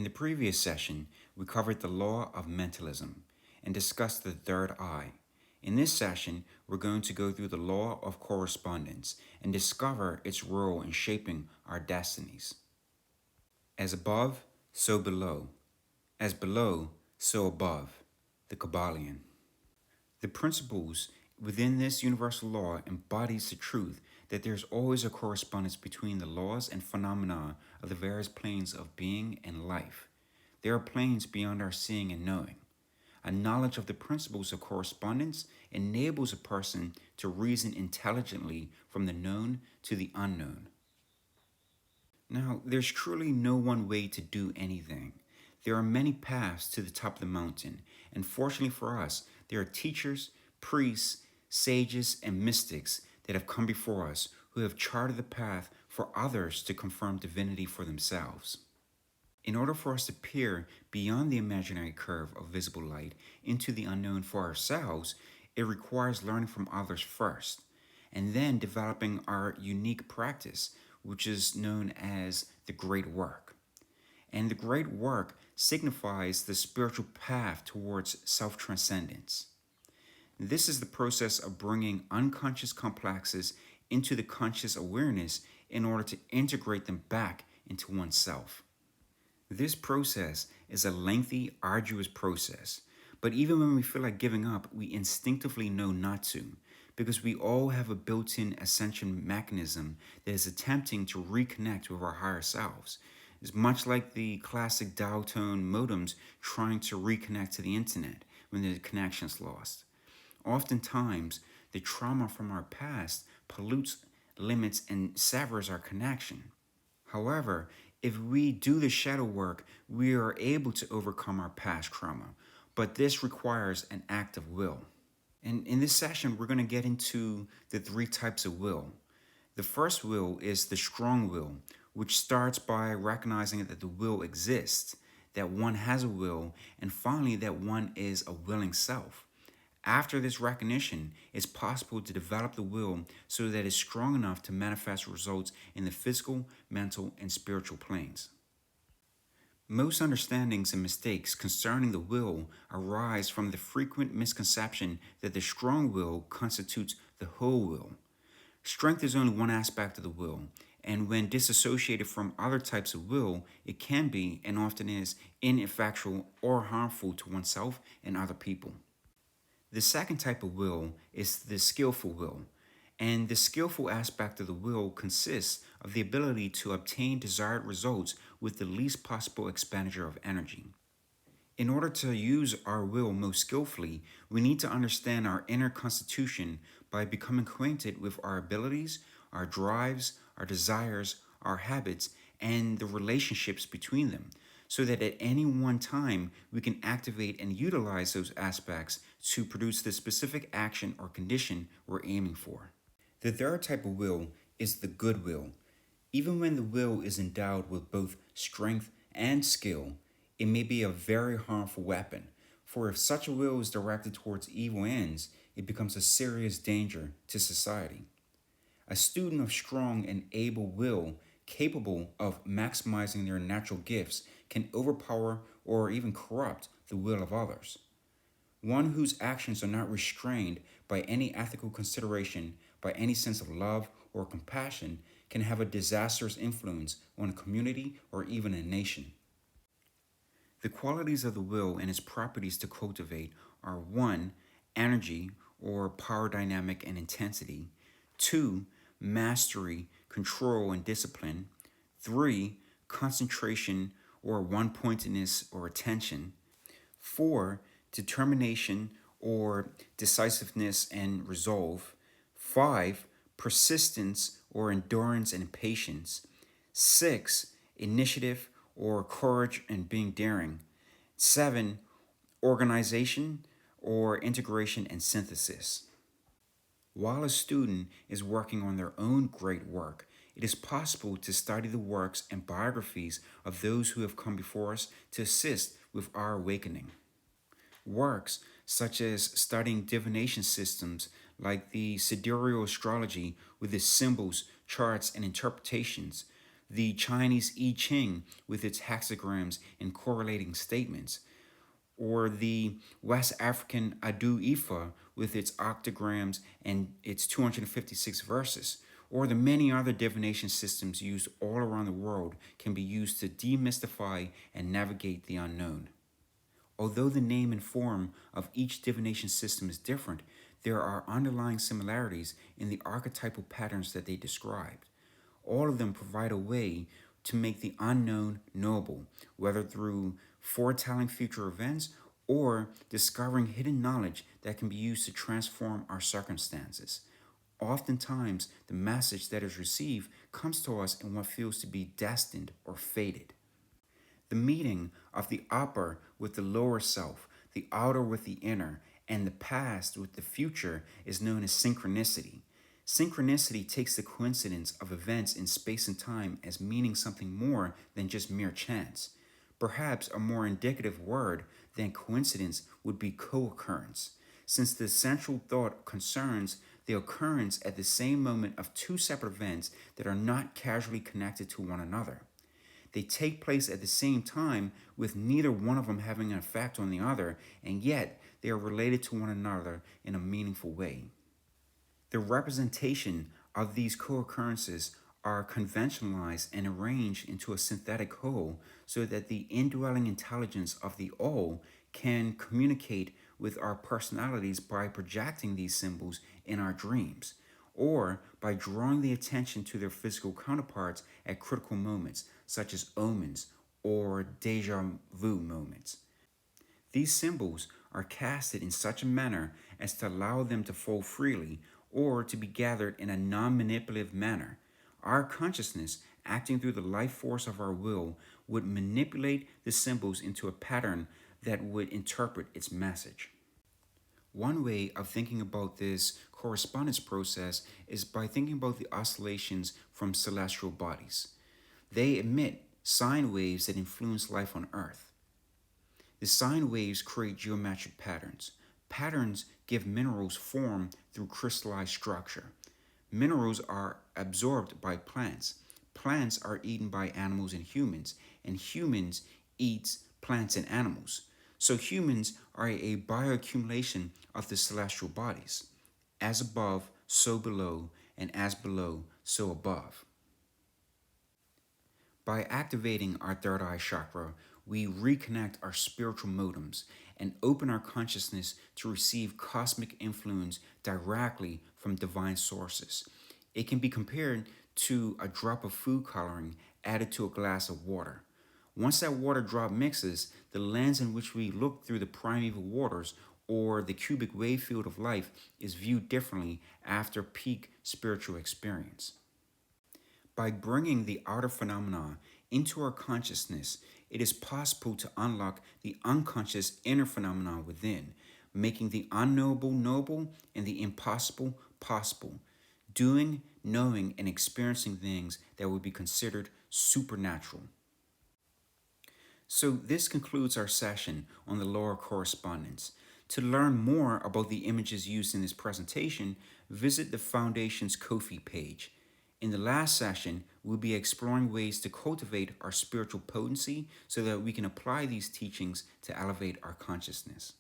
In the previous session, we covered the law of mentalism and discussed the third eye. In this session, we're going to go through the law of correspondence and discover its role in shaping our destinies. As above, so below. As below, so above. The Kabbalion. The principles within this universal law embodies the truth that there's always a correspondence between the laws and phenomena of the various planes of being and life. There are planes beyond our seeing and knowing. A knowledge of the principles of correspondence enables a person to reason intelligently from the known to the unknown. Now, there's truly no one way to do anything. There are many paths to the top of the mountain, and fortunately for us, there are teachers, priests, sages, and mystics that have come before us who have charted the path for others to confirm divinity for themselves. In order for us to peer beyond the imaginary curve of visible light into the unknown for ourselves, it requires learning from others first, and then developing our unique practice, which is known as the great work. And the great work signifies the spiritual path towards self-transcendence. This is the process of bringing unconscious complexes into the conscious awareness in order to integrate them back into oneself. This process is a lengthy, arduous process, but even when we feel like giving up, we instinctively know not to, because we all have a built-in ascension mechanism that is attempting to reconnect with our higher selves. It's much like the classic dial tone modems trying to reconnect to the internet when the connection's lost. Oftentimes, the trauma from our past pollutes, limits, and severs our connection. However, if we do the shadow work, we are able to overcome our past trauma, but this requires an act of will. And in this session, we're going to get into the three types of will. The first will is the strong will, which starts by recognizing that the will exists, that one has a will, and finally that one is a willing self. After this recognition, it's possible to develop the will so that it's strong enough to manifest results in the physical, mental, and spiritual planes. Most understandings and mistakes concerning the will arise from the frequent misconception that the strong will constitutes the whole will. Strength is only one aspect of the will, and when disassociated from other types of will, it can be, and often is, ineffectual or harmful to oneself and other people. The second type of will is the skillful will, and the skillful aspect of the will consists of the ability to obtain desired results with the least possible expenditure of energy. In order to use our will most skillfully, we need to understand our inner constitution by becoming acquainted with our abilities, our drives, our desires, our habits, and the relationships between them, so that at any one time we can activate and utilize those aspects to produce the specific action or condition we're aiming for. The third type of will is the good will. Even when the will is endowed with both strength and skill, it may be a very harmful weapon, for if such a will is directed towards evil ends, it becomes a serious danger to society. A student of strong and able will, capable of maximizing their natural gifts, can overpower or even corrupt the will of others. One whose actions are not restrained by any ethical consideration, by any sense of love or compassion, can have a disastrous influence on a community or even a nation. The qualities of the will and its properties to cultivate are 1. Energy or power dynamic and intensity, 2. Mastery, control, and discipline, 3. Concentration or one-pointedness or attention, 4. Determination or decisiveness and resolve, 5. Persistence or endurance and patience, 6. Initiative or courage and being daring, 7. Organization or integration and synthesis. While a student is working on their own great work, it is possible to study the works and biographies of those who have come before us to assist with our awakening. Works such as studying divination systems like the sidereal astrology with its symbols, charts, and interpretations, the Chinese I Ching with its hexagrams and correlating statements, or the West African Adu Ifa with its octograms and its 256 verses, or the many other divination systems used all around the world can be used to demystify and navigate the unknown. Although the name and form of each divination system is different, there are underlying similarities in the archetypal patterns that they described. All of them provide a way to make the unknown knowable, whether through foretelling future events or discovering hidden knowledge that can be used to transform our circumstances. Oftentimes, the message that is received comes to us in what feels to be destined or fated. The meeting of the upper with the lower self, the outer with the inner, and the past with the future is known as synchronicity. Synchronicity takes the coincidence of events in space and time as meaning something more than just mere chance. Perhaps a more indicative word than coincidence would be co-occurrence, since the central thought concerns the occurrence at the same moment of two separate events that are not casually connected to one another. They take place at the same time, with neither one of them having an effect on the other, and yet they are related to one another in a meaningful way. The representation of these co-occurrences are conventionalized and arranged into a synthetic whole so that the indwelling intelligence of the all can communicate with our personalities by projecting these symbols in our dreams, or by drawing the attention to their physical counterparts at critical moments, such as omens or deja vu moments. These symbols are casted in such a manner as to allow them to flow freely or to be gathered in a non-manipulative manner. Our consciousness, acting through the life force of our will, would manipulate the symbols into a pattern that would interpret its message. One way of thinking about this correspondence process is by thinking about the oscillations from celestial bodies. They emit sine waves that influence life on Earth. The sine waves create geometric patterns. Patterns give minerals form through crystallized structure. Minerals are absorbed by plants. Plants are eaten by animals and humans eat plants and animals. So humans are a bioaccumulation of the celestial bodies. As above, so below, and as below, so above. By activating our third eye chakra, we reconnect our spiritual modems and open our consciousness to receive cosmic influence directly from divine sources. It can be compared to a drop of food coloring added to a glass of water. Once that water drop mixes, the lens in which we look through the primeval waters or the cubic wave field of life is viewed differently after peak spiritual experience. By bringing the outer phenomena into our consciousness, it is possible to unlock the unconscious inner phenomena within, making the unknowable knowable and the impossible possible, doing, knowing, and experiencing things that would be considered supernatural. So this concludes our session on the law of correspondence. To learn more about the images used in this presentation, visit the Foundation's Ko-fi page. In the last session, we'll be exploring ways to cultivate our spiritual potency so that we can apply these teachings to elevate our consciousness.